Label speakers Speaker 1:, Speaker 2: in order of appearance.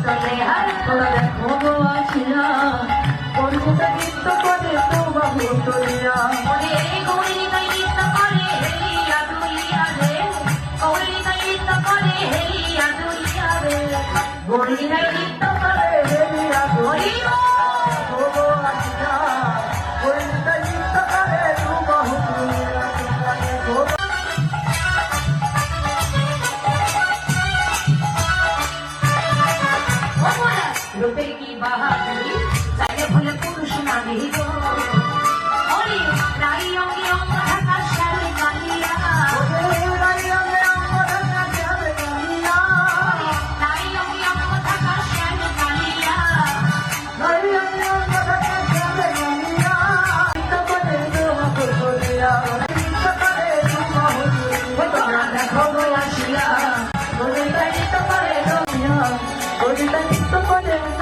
Speaker 1: তোরা দেখো গো আসিয়া পরিচিত নৃত্য করে তো বাবু তুলিয়া গরিনাই নৃত্য করে হেলিয়া দুলিয়া ও গো আসিয়া পরিচিত নৃত্য করে তো বাবু তুলিয়া
Speaker 2: রূপে কি বাহাদুরি চাইলে ভুলে পুরুষ নারী গো নারী অঙ্গে অঙ্গ ঢাকা শাড়ি কালিয়া নারী অঙ্গে অঙ্গ ঢাকা শাড়ি কালিয়া
Speaker 1: দেখো গো আসিয়া গরিনাই নৃত্য করে